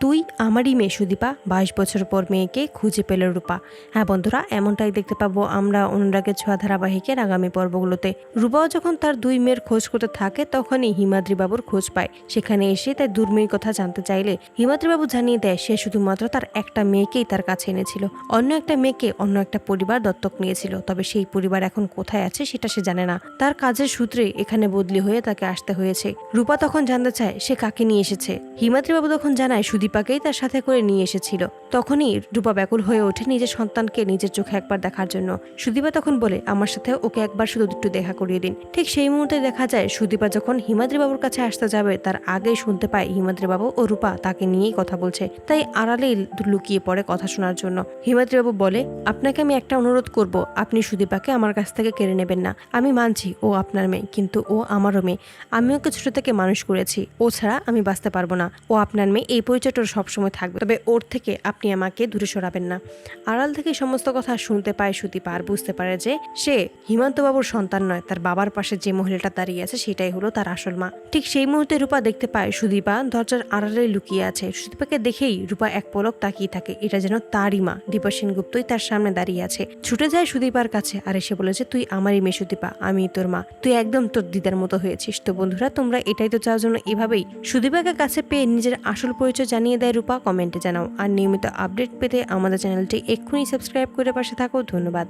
তুই আমারই মেয়ে সুদীপা। 22 বছর পর মেয়েকে খুঁজে পেল রূপা। হ্যাঁ বন্ধুরা, এমনটাই দেখতে পাবো আমরা অনুরাগের ছোঁয়া ধারাবাহিকের আগামী পর্বগুলোতে। রূপাও যখন তার দুই মেয়ের খোঁজ করতে থাকে তখনই হিমাদ্রি বাবুর খোঁজ পায়। সেখানে এসে তার দুর্মির কথা জানতে চাইলে হিমাদ্রি বাবু জানিয়ে দেয় সে শুধুমাত্র তার একটা মেয়েকেই তার কাছে এনেছিল। অন্য একটা মেয়েকে অন্য একটা পরিবার দত্তক নিয়েছিল, তবে সেই পরিবার এখন কোথায় আছে সেটা সে জানে না। তার কাজের সূত্রে এখানে বদলি হয়ে তাকে আসতে হয়েছে। রূপা তখন জানতে চায় সে কাকে নিয়ে এসেছে। হিমাদ্রি বাবু তখন জানায় সুদীপাকেই তার সাথে করে নিয়ে এসেছিল। তখনই রূপা ব্যাকুল হয়ে ওঠে নিজের সন্তানকে নিজের চোখে একবার দেখার জন্য। সুদীপা তখন বলে আমার সাথে ওকে একবার শুধু একটু দেখা করিয়ে দিন। ঠিক সেই মুহূর্তে দেখা যায় সুদীপা যখন হিমাদ্রি বাবুর কাছে আসতে যাবে তার আগেই শুনতে পায় হিমাদ্রি বাবু ও রূপা তাকে নিয়েই কথা বলছে। তাই আড়ালেই লুকিয়ে পড়ে কথা শোনার জন্য। হিমাদ্রি বাবু বলে আপনাকে আমি একটা অনুরোধ করব, আপনি সুদীপাকে আমার কাছ থেকে কেড়ে নেবেন না। আমি মানছি ও আপনার মেয়ে, কিন্তু ও আমারও মেয়ে। আমি ওকে ছোট থেকে মানুষ করেছি, ও ছাড়া আমি বাঁচতে পারবো না। ও আপনার মেয়ে, এই পরিচয়টা সবসময় থাকবে, তবে ওর থেকে আপনি আমাকে দূরে সরাবেন না। আড়াল থেকে সমস্ত কথা শুনতে পায় সুদীপা আর বুঝতে পারে যে সে হিমান্তবাবুর সন্তান নয়, তার বাবার পাশে যে মহিলাটা দাঁড়িয়ে আছে সেটাই হলো তার আসল মা। ঠিক সেই মুহূর্তে রূপা দেখতে পায় সুদীপা দরজার আড়ালে লুকিয়ে আছে। সুদীপাকে দেখেই রূপা এক পলক তাকিয়ে থাকে, এটা যেন তারই মা দীপা সেনগুপ্তই তার সামনে দাঁড়িয়ে আছে। ছুটে যায় সুদীপার কাছে আর এসে বলেছে তুই আমারই মেয়ে সুদীপা, আমি তোর মা, তুই একদম তোর দিদার মতো হয়েছিস। তো বন্ধুরা, তোমরা এটাই তো চাওয়ার জন্য এভাবেই সুদীপাকে কাছে পেয়ে নিজের আসল পরিচয় জানিয়ে দেয় রূপা। কমেন্টে জানাও আর নিয়মিত আপডেট পেতে আমাদের চ্যানেলটি এক্ষুনি সাবস্ক্রাইব করে পাশে থাকো। ধন্যবাদ।